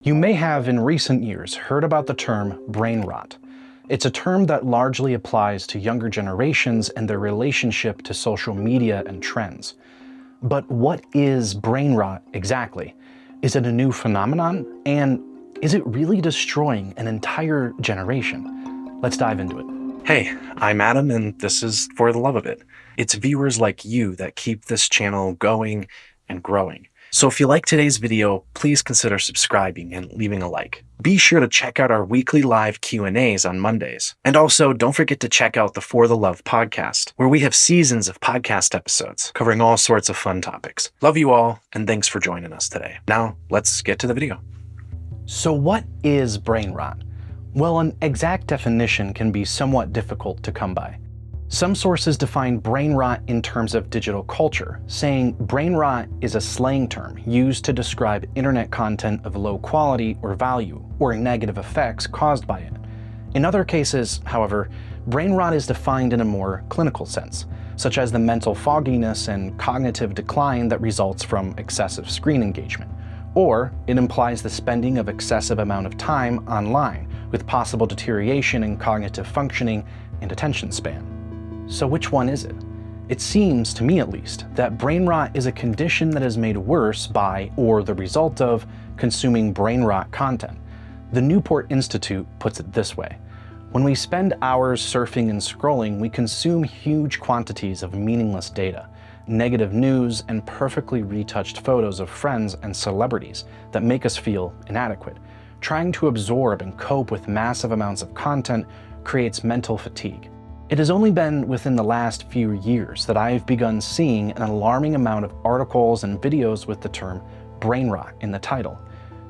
You may have in recent years heard about the term brain rot. It's a term that largely applies to younger generations and their relationship to social media and trends. But what is brain rot exactly? Is it a new phenomenon? And is it really destroying an entire generation? Let's dive into it. Hey, I'm Adam, and this is For the Love of It. It's viewers like you that keep this channel going and growing. So if you like today's video, please consider subscribing and leaving a like. Be sure to check out our weekly live Q&As on Mondays. And also, don't forget to check out the For the Love podcast, where we have seasons of podcast episodes covering all sorts of fun topics. Love you all, and thanks for joining us today. Now, let's get to the video. So what is brain rot? Well, an exact definition can be somewhat difficult to come by. Some sources define brain rot in terms of digital culture, saying brain rot is a slang term used to describe internet content of low quality or value, or negative effects caused by it. In other cases, however, brain rot is defined in a more clinical sense, such as the mental fogginess and cognitive decline that results from excessive screen engagement. Or it implies the spending of excessive amount of time online, with possible deterioration in cognitive functioning and attention span. So which one is it? It seems, to me at least, that brain rot is a condition that is made worse by, or the result of, consuming brain rot content. The Newport Institute puts it this way: when we spend hours surfing and scrolling, we consume huge quantities of meaningless data, negative news, and perfectly retouched photos of friends and celebrities that make us feel inadequate. Trying to absorb and cope with massive amounts of content creates mental fatigue. It has only been within the last few years that I've begun seeing an alarming amount of articles and videos with the term brain rot in the title.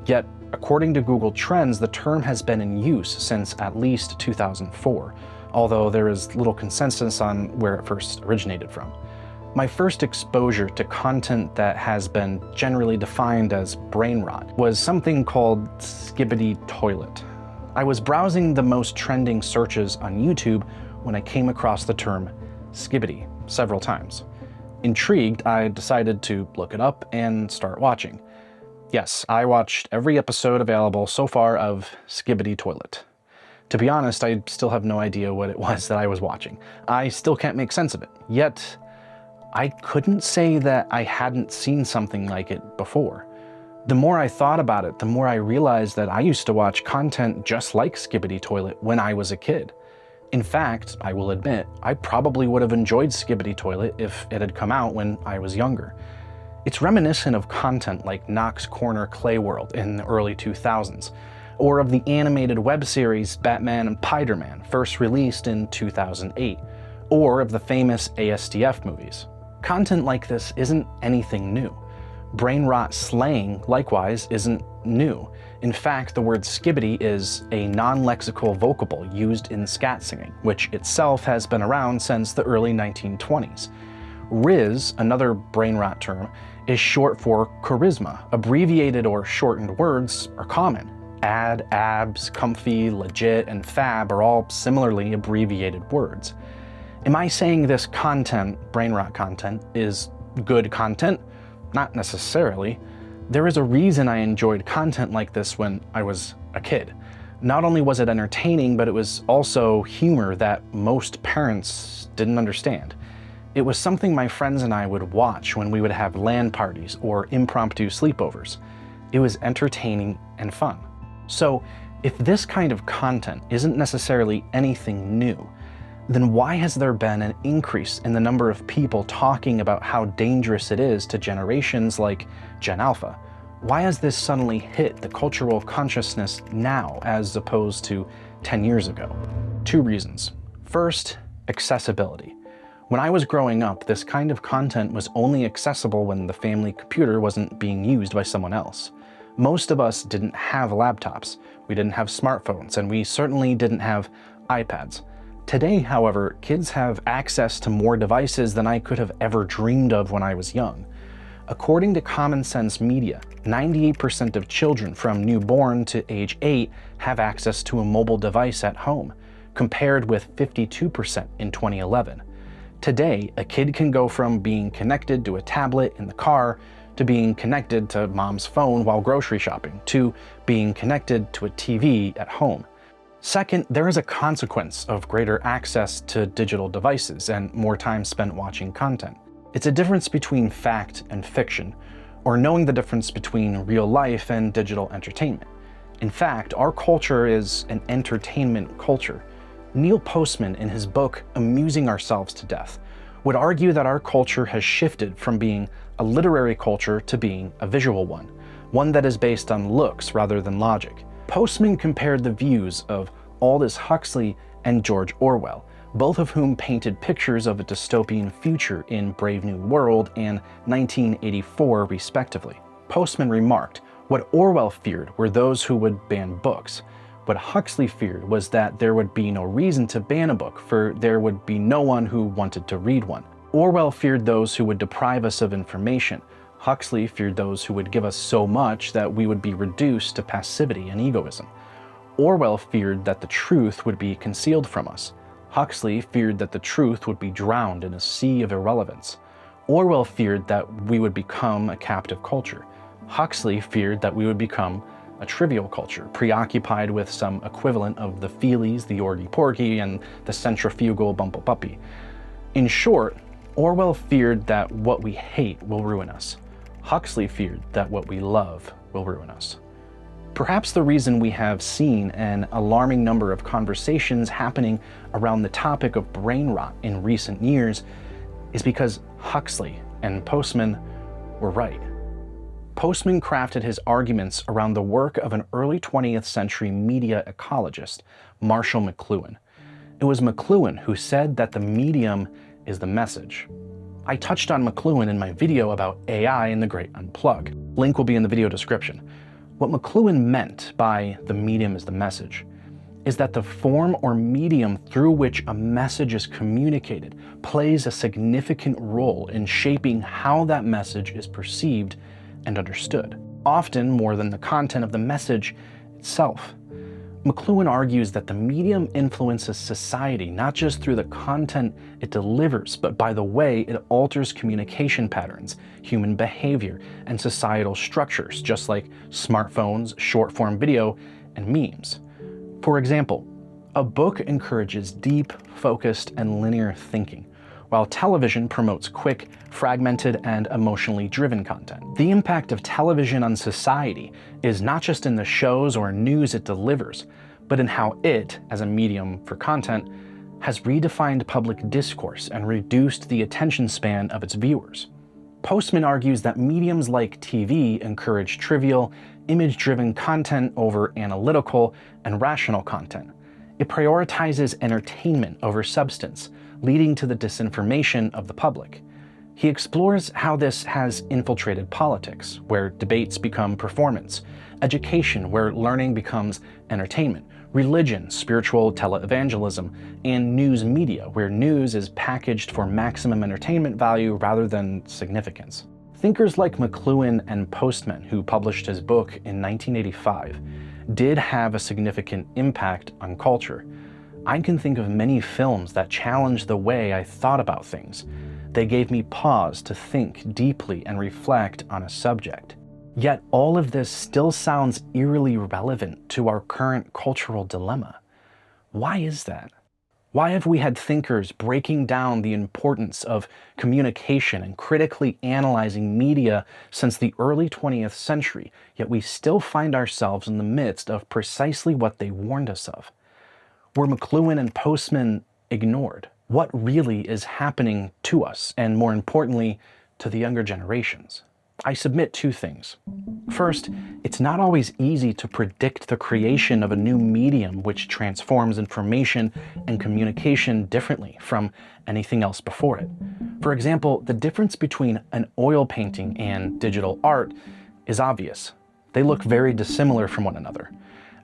Yet, according to Google Trends, the term has been in use since at least 2004, although there is little consensus on where it first originated from. My first exposure to content that has been generally defined as brain rot was something called Skibidi Toilet. I was browsing the most trending searches on YouTube when I came across the term Skibidi several times. Intrigued, I decided to look it up and start watching. Yes, I watched every episode available so far of Skibidi Toilet. To be honest, I still have no idea what it was that I was watching. I still can't make sense of it. Yet, I couldn't say that I hadn't seen something like it before. The more I thought about it, the more I realized that I used to watch content just like Skibidi Toilet when I was a kid. In fact, I will admit, I probably would have enjoyed Skibidi Toilet if it had come out when I was younger. It's reminiscent of content like Knox Corner Klay World in the early 2000s, or of the animated web series Batman and Spider-Man, first released in 2008, or of the famous ASDF movies. Content like this isn't anything new. Brain rot slang, likewise, isn't new. In fact, the word skibidi is a non-lexical vocable used in scat singing, which itself has been around since the early 1920s. Riz, another brain rot term, is short for charisma. Abbreviated or shortened words are common. Ad, abs, comfy, legit, and fab are all similarly abbreviated words. Am I saying this content, brain rot content, is good content? Not necessarily. There is a reason I enjoyed content like this when I was a kid. Not only was it entertaining, but it was also humor that most parents didn't understand. It was something my friends and I would watch when we would have LAN parties or impromptu sleepovers. It was entertaining and fun. So, if this kind of content isn't necessarily anything new, then why has there been an increase in the number of people talking about how dangerous it is to generations like Gen Alpha? Why has this suddenly hit the cultural consciousness now as opposed to 10 years ago? Two reasons. First, accessibility. When I was growing up, this kind of content was only accessible when the family computer wasn't being used by someone else. Most of us didn't have laptops, we didn't have smartphones, and we certainly didn't have iPads. Today, however, kids have access to more devices than I could have ever dreamed of when I was young. According to Common Sense Media, 98% of children from newborn to age 8 have access to a mobile device at home, compared with 52% in 2011. Today, a kid can go from being connected to a tablet in the car to being connected to mom's phone while grocery shopping, to being connected to a TV at home. Second, there is a consequence of greater access to digital devices and more time spent watching content. It's a difference between fact and fiction, or knowing the difference between real life and digital entertainment. In fact, our culture is an entertainment culture. Neil Postman, in his book Amusing Ourselves to Death, would argue that our culture has shifted from being a literary culture to being a visual one that is based on looks rather than logic. Postman compared the views of Aldous Huxley and George Orwell, both of whom painted pictures of a dystopian future in Brave New World and 1984 respectively. Postman remarked, "What Orwell feared were those who would ban books. What Huxley feared was that there would be no reason to ban a book, for there would be no one who wanted to read one. Orwell feared those who would deprive us of information. Huxley feared those who would give us so much that we would be reduced to passivity and egoism. Orwell feared that the truth would be concealed from us. Huxley feared that the truth would be drowned in a sea of irrelevance. Orwell feared that we would become a captive culture. Huxley feared that we would become a trivial culture, preoccupied with some equivalent of the feelies, the orgy-porgy, and the centrifugal bumble-puppy. In short, Orwell feared that what we hate will ruin us. Huxley feared that what we love will ruin us." Perhaps the reason we have seen an alarming number of conversations happening around the topic of brain rot in recent years is because Huxley and Postman were right. Postman crafted his arguments around the work of an early 20th century media ecologist, Marshall McLuhan. It was McLuhan who said that the medium is the message. I touched on McLuhan in my video about AI and the Great Unplug. Link will be in the video description. What McLuhan meant by the medium is the message is that the form or medium through which a message is communicated plays a significant role in shaping how that message is perceived and understood, often more than the content of the message itself. McLuhan argues that the medium influences society not just through the content it delivers, but by the way it alters communication patterns, human behavior, and societal structures, just like smartphones, short-form video, and memes. For example, a book encourages deep, focused, and linear thinking, while television promotes quick, fragmented, and emotionally driven content. The impact of television on society is not just in the shows or news it delivers, but in how it, as a medium for content, has redefined public discourse and reduced the attention span of its viewers. Postman argues that mediums like TV encourage trivial, image-driven content over analytical and rational content. It prioritizes entertainment over substance, leading to the disinformation of the public. He explores how this has infiltrated politics, where debates become performance, education, where learning becomes entertainment, religion, spiritual televangelism, and news media, where news is packaged for maximum entertainment value rather than significance. Thinkers like McLuhan and Postman, who published his book in 1985, did have a significant impact on culture. I can think of many films that challenged the way I thought about things. They gave me pause to think deeply and reflect on a subject. Yet all of this still sounds eerily relevant to our current cultural dilemma. Why is that? Why have we had thinkers breaking down the importance of communication and critically analyzing media since the early 20th century, yet we still find ourselves in the midst of precisely what they warned us of? Were McLuhan and Postman ignored? What really is happening to us, and more importantly, to the younger generations? I submit two things. First, it's not always easy to predict the creation of a new medium which transforms information and communication differently from anything else before it. For example, the difference between an oil painting and digital art is obvious. They look very dissimilar from one another.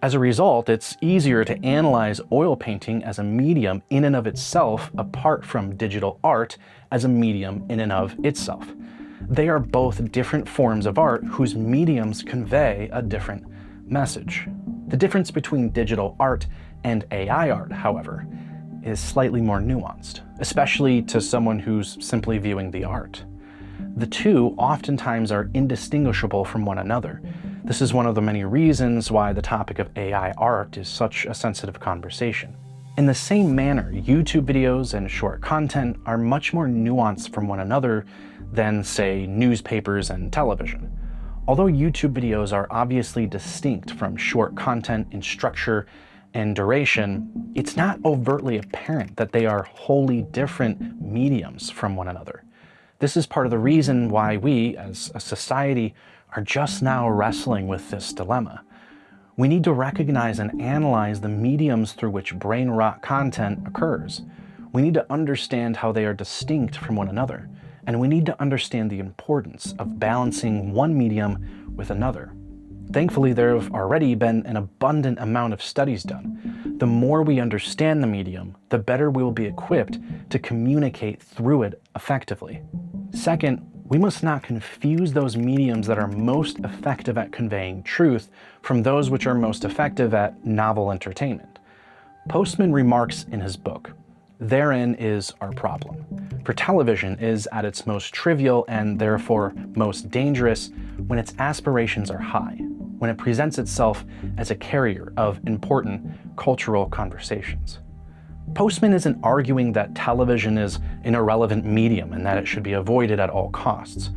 As a result, it's easier to analyze oil painting as a medium in and of itself apart from digital art as a medium in and of itself. They are both different forms of art whose mediums convey a different message. The difference between digital art and AI art, however, is slightly more nuanced, especially to someone who's simply viewing the art. The two oftentimes are indistinguishable from one another. This is one of the many reasons why the topic of AI art is such a sensitive conversation. In the same manner, YouTube videos and short content are much more nuanced from one another than, say, newspapers and television. Although YouTube videos are obviously distinct from short content in structure and duration, it's not overtly apparent that they are wholly different mediums from one another. This is part of the reason why we, as a society, are just now wrestling with this dilemma. We need to recognize and analyze the mediums through which brain rot content occurs. We need to understand how they are distinct from one another, and we need to understand the importance of balancing one medium with another. Thankfully, there have already been an abundant amount of studies done. The more we understand the medium, the better we will be equipped to communicate through it effectively. Second, we must not confuse those mediums that are most effective at conveying truth from those which are most effective at novel entertainment. Postman remarks in his book, "Therein is our problem. For television is at its most trivial and therefore most dangerous when its aspirations are high, when it presents itself as a carrier of important cultural conversations." Postman isn't arguing that television is an irrelevant medium and that it should be avoided at all costs.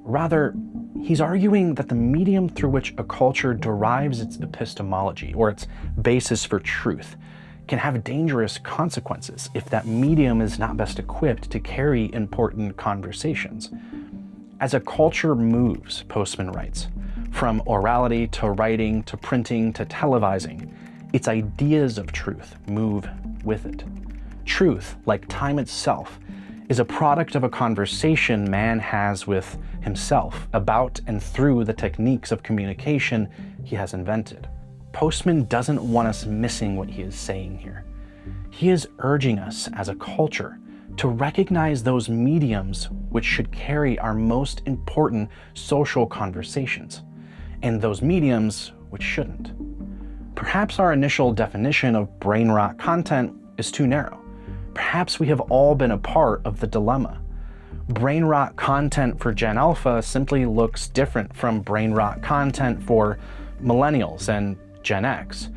Rather, he's arguing that the medium through which a culture derives its epistemology, or its basis for truth, can have dangerous consequences if that medium is not best equipped to carry important conversations. As a culture moves, Postman writes, from orality to writing to printing to televising, its ideas of truth move with it. Truth, like time itself, is a product of a conversation man has with himself about and through the techniques of communication he has invented. Postman doesn't want us missing what he is saying here. He is urging us as a culture to recognize those mediums which should carry our most important social conversations, and those mediums which shouldn't. Perhaps our initial definition of brain rot content is too narrow. Perhaps we have all been a part of the dilemma. Brain rot content for Gen Alpha simply looks different from brain rot content for Millennials and Gen X.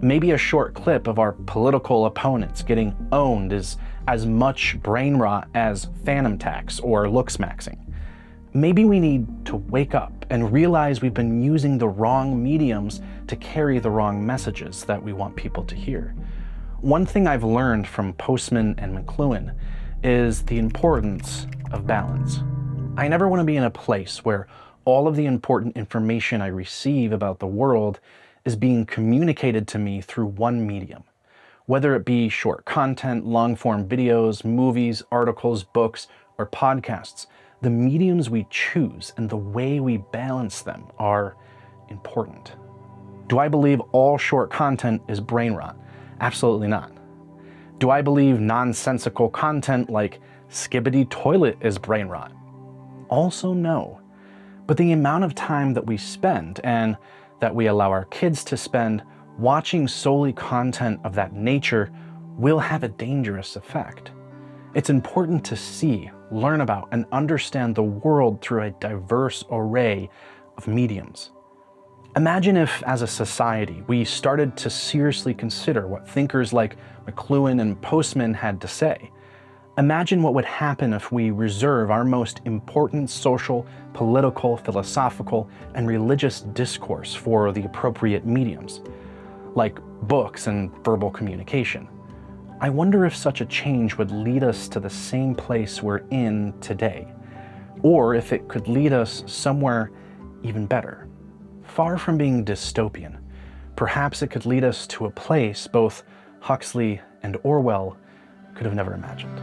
Maybe a short clip of our political opponents getting owned is as much brain rot as phantom tax or looks maxing. Maybe we need to wake up and realize we've been using the wrong mediums to carry the wrong messages that we want people to hear. One thing I've learned from Postman and McLuhan is the importance of balance. I never want to be in a place where all of the important information I receive about the world is being communicated to me through one medium. Whether it be short content, long-form videos, movies, articles, books, or podcasts, the mediums we choose and the way we balance them are important. Do I believe all short content is brain rot? Absolutely not. Do I believe nonsensical content like Skibidi Toilet is brain rot? Also no. But the amount of time that we spend and that we allow our kids to spend watching solely content of that nature will have a dangerous effect. It's important to see, learn about, and understand the world through a diverse array of mediums. Imagine if, as a society, we started to seriously consider what thinkers like McLuhan and Postman had to say. Imagine what would happen if we reserve our most important social, political, philosophical, and religious discourse for the appropriate mediums, like books and verbal communication. I wonder if such a change would lead us to the same place we're in today, or if it could lead us somewhere even better. Far from being dystopian, perhaps it could lead us to a place both Huxley and Orwell could have never imagined.